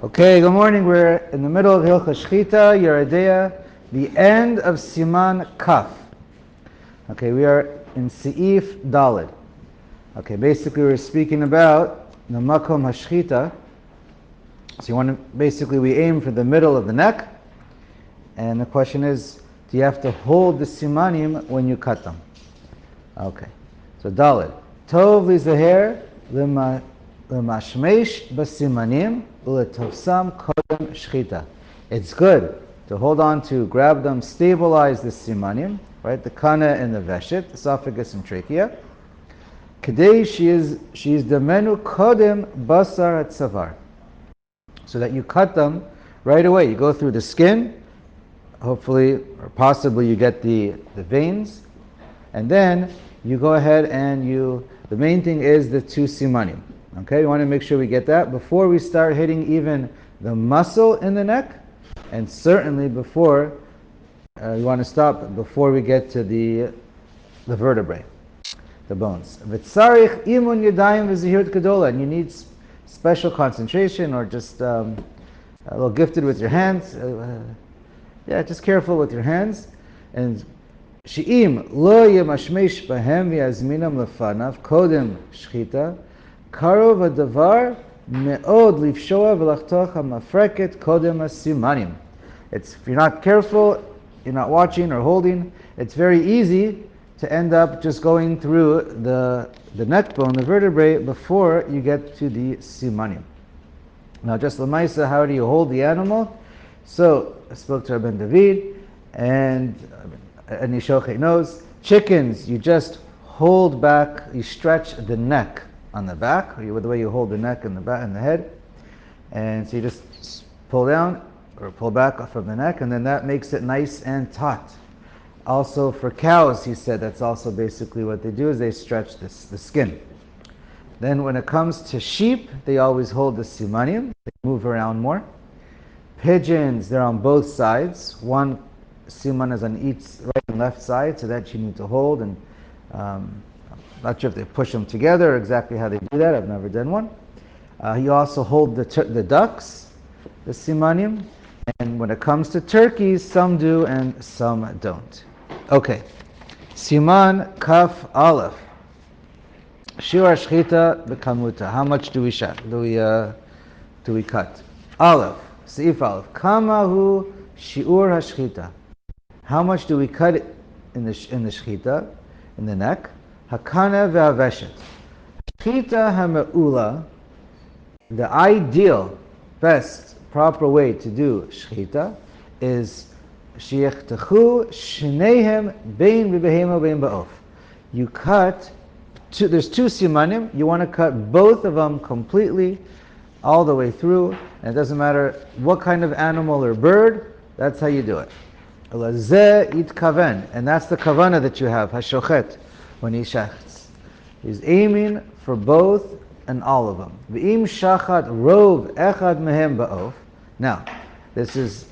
Okay, good morning. We're in the middle of Hilchah Shchita, Yoreh, the end of Siman Kaf. Okay, we are in Seif Daled. Okay, basically we're speaking about the Makom HaShchita. So we aim for the middle of the neck. And the question is, do you have to hold the Simanim when you cut them? Okay, so Daled. Tov lizaher l'mashmesh b'simanim u'letofsam kodem shchita. It's good to hold on to, grab them, stabilize the simanim, right? The kana and the veshet, esophagus and trachea. Kedei she is demenu kodem basar atzavar. So that you cut them right away. You go through the skin, hopefully or possibly you get the veins, and then you go ahead and the main thing is the two simanim. Okay, we want to make sure we get that before we start hitting even the muscle in the neck, and certainly before, we want to stop before we get to the vertebrae, the bones. V'tzarich imun yadayim v'zihirut kadola, and you need special concentration or just a little gifted with your hands. Just careful with your hands. And she'im lo yemashmesh bahem v'yazminam lefanav kodem shchita karov hadavar me'od lifshoa v'lachtoch hamafreket kodem simanim. If you're not careful, you're not watching or holding, it's very easy to end up just going through the neck bone, the vertebrae, before you get to the simanim. Now, just l'maisa, how do you hold the animal? So, I spoke to Rabbi David, and Nishochet knows, chickens, you just hold back, you stretch the neck on the back, or the way you hold the neck and the back and the head, and so you just pull down or pull back from the neck, and then that makes it nice and taut. Also for cows, he said, that's also basically what they do, is they stretch the skin. Then when it comes to sheep, they always hold the simanim, they move around more. Pigeons, they're on both sides. One siman is on each right and left side, so that you need to hold, and I'm not sure if they push them together or exactly how they do that. I've never done one. You also hold the ducks, the simanim, and when it comes to turkeys, some do and some don't. Okay, Siman Kaf Aleph. Shiur Shchita b'kamuta. How much do we cut? Aleph, Seif Aleph. Kamahu Shiur HaShchita. How much do we cut in the shchita, in the neck? Hakana ve'aveshet. Shchita hame'ula. The ideal, best, proper way to do shchita is shiechtechu shnehem bein v'behema bein ba'of. You cut there's two simanim. You want to cut both of them completely, all the way through, and it doesn't matter what kind of animal or bird. That's how you do it. Lazeh itkaven, and that's the kavana that you have, hashochet, when he shechts. He's aiming for both and all of them. V'im shachat rov echad mehem ba'of. Now, this is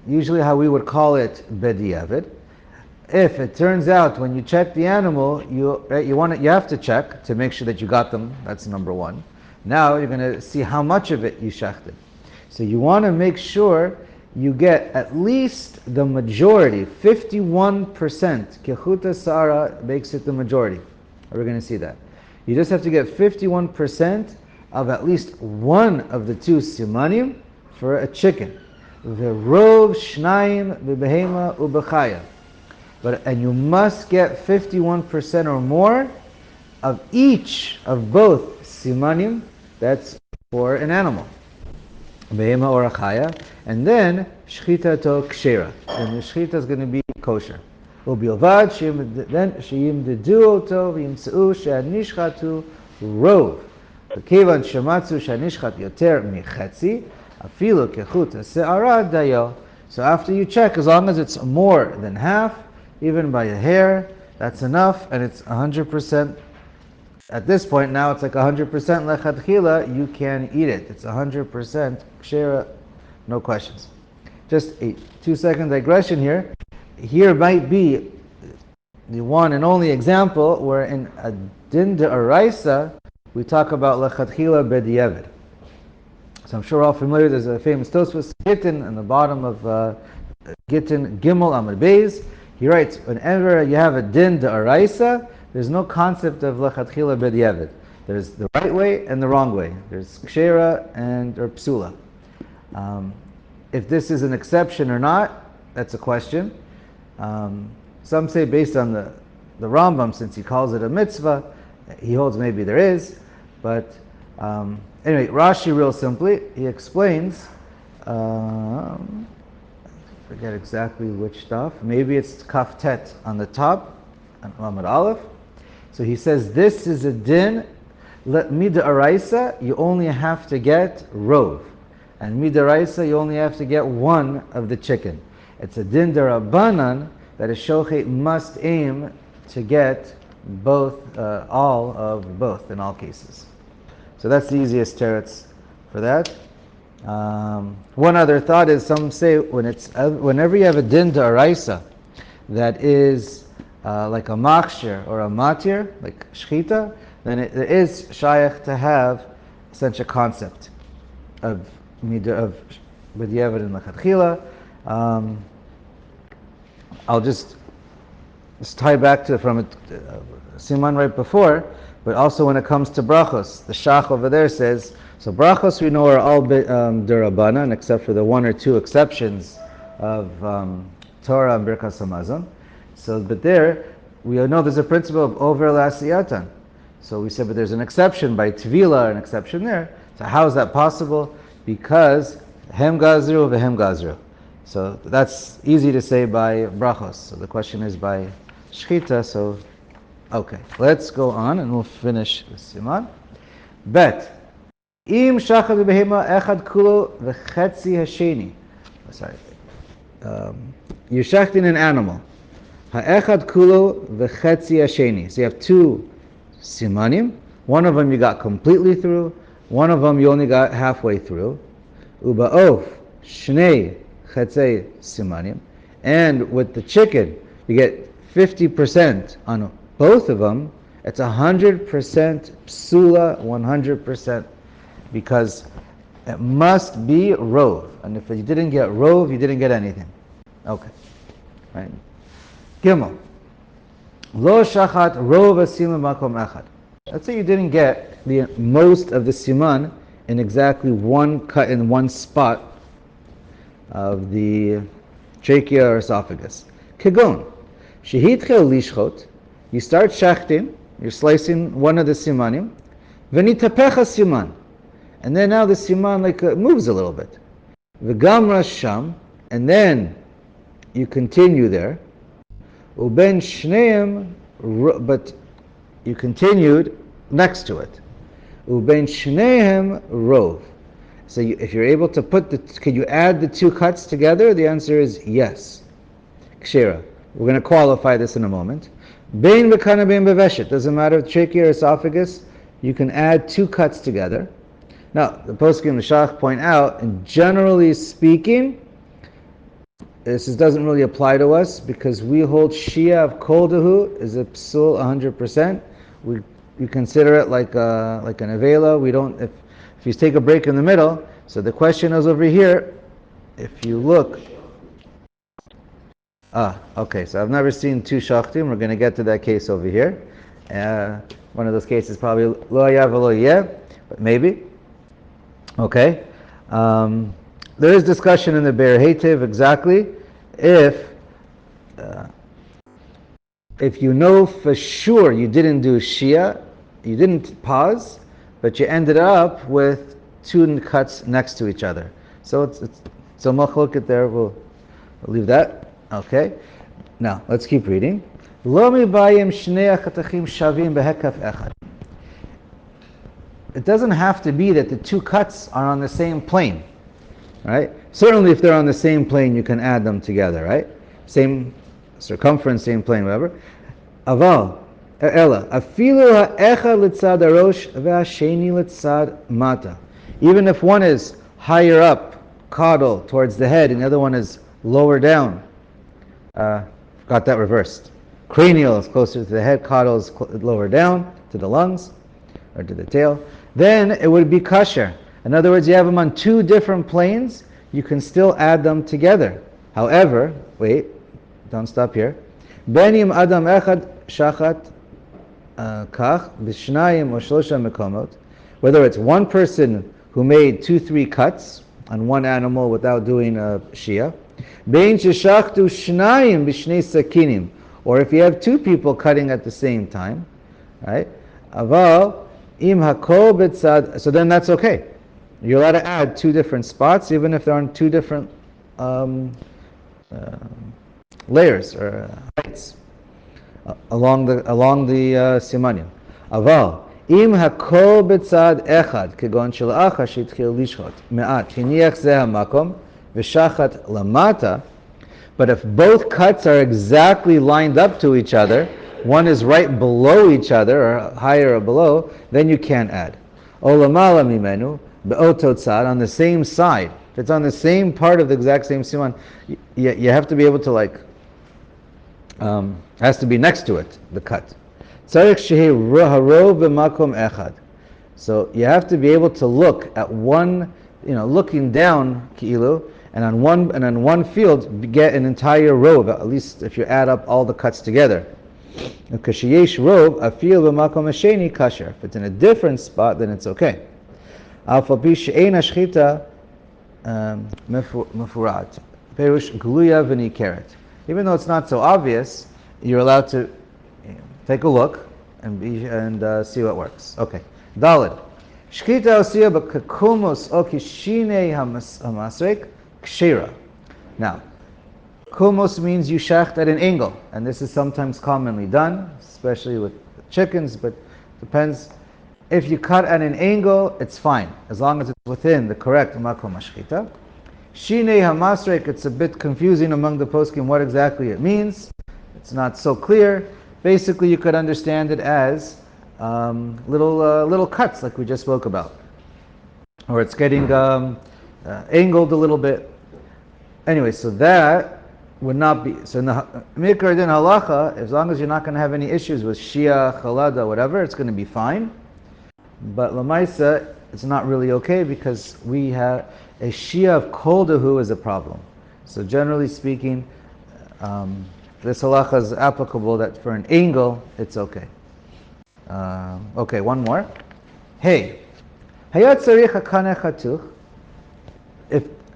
usually how we would call it bediavad. If it turns out when you check the animal, you have to check to make sure that you got them. That's number one. Now you're going to see how much of it you shechted. So you want to make sure you get at least the majority, 51%. Kechuta Sara makes it the majority. We're going to see that. You just have to get 51% of at least one of the two simanim for a chicken. V'rov shnayim v'behema u'bechaya. And you must get 51% or more of each of both simanim. That's for an animal, behema or a chaya, and then shchita to kshera, and the shchita is going to be kosher. Ubilvad then sheyim dedu oto v'yimtzeu she'anishchatu rov. V'kevan shematzu she'anishchat yoter michetzi afilu kechuta se'ara dayo. So after you check, as long as it's more than half, even by a hair, that's enough, and it's 100%. At this point now, it's like 100% lechatchila, you can eat it. It's 100% kshera, no questions. Just a 2-second digression here. Here might be the one and only example where in a din de araisa, we talk about lechatchila bediavad. So I'm sure we're all familiar. There's a famous Tosfos Gittin in the bottom of Gittin Gimel Amud Beis. He writes, whenever you have a din d'oraisa, there's no concept of lechatchila b'diavad. There's the right way and the wrong way. There's kshera or psula. If this is an exception or not, that's a question. Some say based on the Rambam, since he calls it a mitzvah, he holds maybe there is. But anyway, Rashi, real simply, he explains, I forget exactly which stuff, maybe it's kaftet on the top, on Amud Aleph. So he says this is a din, mid'araisa, you only have to get rov. And mid'araisa, you only have to get one of the chicken. It's a din d'Rabbanan that a shochet must aim to get both, all of both in all cases. So that's the easiest teretz for that. One other thought is some say whenever you have a din d'oraisa that is like a machshir or a matir, like shchita, then it is shaykh to have such a concept of b'diavad and lechatchila. I'll just tie back to from Siman right before, but also when it comes to brachos, the shach over there says, so brachos we know are all derabanan except for the one or two exceptions of Torah and Birkas Hamazon. So, but there we know there's a principle of over l'asiyatan. So we said, but there's an exception by tvila, an exception there. So how is that possible? Because hem gazru v'hem gazru. So that's easy to say by brachos. So the question is by shchita. So okay, let's go on and we'll finish the siman. Bet. Im shachad behema echad kulo v'chetzi hasheni. Sorry. You're shachting an animal. Ha'echad kulo v'chetzi hasheni. So you have two simanim. One of them you got completely through. One of them you only got halfway through. Uba'of shnei chetzei simanim. And with the chicken, you get 50% on both of them. It's 100% psula, 100%, because it must be rov. And if you didn't get rov, you didn't get anything. Okay. Right. Gimel. Lo shachat rov asiman makom echad. Let's say you didn't get the most of the siman in exactly one cut in one spot of the trachea or esophagus. Kegon. Shehitchel lishchot. You start shachting. You're slicing one of the simanim. V'nitapecha siman. And then now the siman moves a little bit. V'gamra sham. And then you continue there. Uben shneim, but you continued next to it. Uben shneim rov. So if you're able to could you add the two cuts together? The answer is yes. Kshera. We're going to qualify this in a moment. Bein v'kana bein beveshet. Doesn't matter if trachea or esophagus. You can add two cuts together. Now, the poskim and Shach point out, and generally speaking, this doesn't really apply to us because we hold Shia of Kol Dahu is a psul 100%. We consider it like an avela. We don't if you take a break in the middle. So the question is over here. If you look, okay. So I've never seen two shachtim. We're going to get to that case over here. One of those cases probably lo ya v'lo yeh, but maybe. Okay. There is discussion in the Be'er Heitev exactly if you know for sure you didn't do Shia, you didn't pause, but you ended up with two cuts next to each other. So so machlokes there. We'll leave that. Okay. Now let's keep reading. Lo mibayim shnei achatachim shavim behekaf echad. It doesn't have to be that the two cuts are on the same plane, right? Certainly if they're on the same plane, you can add them together, right? Same circumference, same plane, whatever. Aval, ela, afilu ha'echad litzad harosh ve'hasheni litzad mata. Even if one is higher up, caudal, towards the head, and the other one is lower down. Got that reversed. Cranial is closer to the head, caudal is lower down to the lungs, or to the tail. Then it would be kasher. In other words, you have them on two different planes, you can still add them together. However, wait, don't stop here. Benim adam echad shachat kach b'shnayim or shlosha mekomot. Whether it's one person who made 2-3 cuts on one animal without doing a shia, bein sheshachtu shnayim b'shnei sakinim, or if you have two people cutting at the same time, right? Aval im hakol betzad, so then that's okay. You're allowed to add two different spots, even if they're on two different layers or heights along the simanim. Aval im hakol betzad echad kegon shel acha shitchil lishchot me'at hiniach zeh hamakom v'shachat lamata. But if both cuts are exactly lined up to each other, one is right below each other or higher or below, then you can't add. Olamala mimenu be'oto tzad, on the same side. If it's on the same part of the exact same siman, you have to be able to has to be next to it, the cut. Tzarich shehi harov b'makom echad. So you have to be able to look at one, looking down ki'ilu, and on one field get an entire row, at least if you add up all the cuts together. If it's in a different spot, then it's okay. Even though it's not so obvious, you're allowed to take a look and see what works. Okay. Daled. Shchita osiyah b'kakumos o kishinei hamasrek kshira. Now, kumos means you shecht at an angle, and this is sometimes commonly done, especially with chickens, but depends. If you cut at an angle, it's fine, as long as it's within the correct makom hashchita. Shinei hamasrek, it's a bit confusing among the poskim what exactly it means. It's not so clear. Basically, you could understand it as little cuts, like we just spoke about, or it's getting angled a little bit. Anyway, so that would not be, so in the Mikra Din Halacha, as long as you're not going to have any issues with Shia, Chalada, whatever, it's going to be fine. But Lamaisa, it's not really okay because we have a Shia of Koldahu is a problem. So generally speaking, this Halacha is applicable that for an angle, it's okay. Okay, one more. Hey, Hayat Tzarich HaKaneh Chatuch.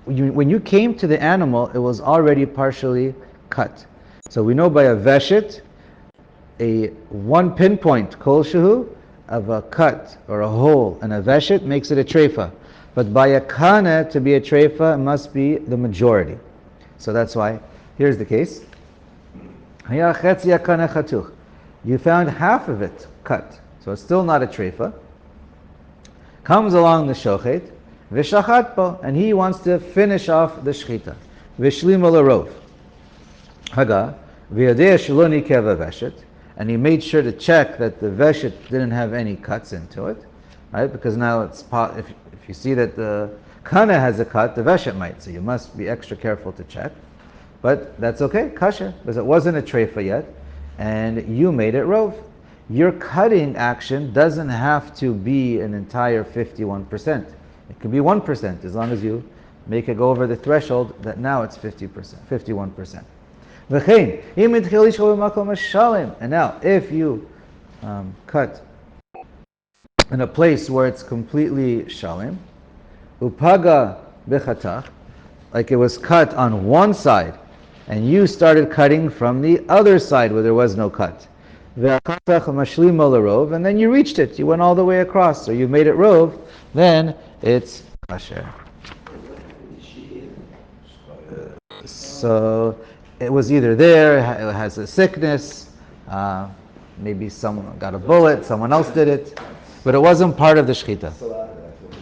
When you came to the animal, it was already partially cut. So we know by a veshet, a one pinpoint kol shehu of a cut or a hole and a veshet makes it a treifa. But by a kana, to be a treifa, it must be the majority. So that's why, here's the case. You found half of it cut, so it's still not a treifa. Comes along the shochet, V'shachat, and he wants to finish off the shchita. V'shlim l'rov. Haga, v'yadeh shelo nikeva veshet, and he made sure to check that the veshet didn't have any cuts into it, right? Because now it's if you see that the kana has a cut, the veshet might, so you must be extra careful to check. But that's okay, kasher, because it wasn't a treifa yet, and you made it rov. Your cutting action doesn't have to be an entire 51%. It could be 1%, as long as you make it go over the threshold that now it's 50%, 51%. And now, if you cut in a place where it's completely shalim, upaga bechatach, like it was cut on one side, and you started cutting from the other side where there was no cut. And then you reached it, you went all the way across, so you made it rov, then it's kasher. So it was either there, it has a sickness, maybe someone got a bullet, someone else did it, but it wasn't part of the shechita.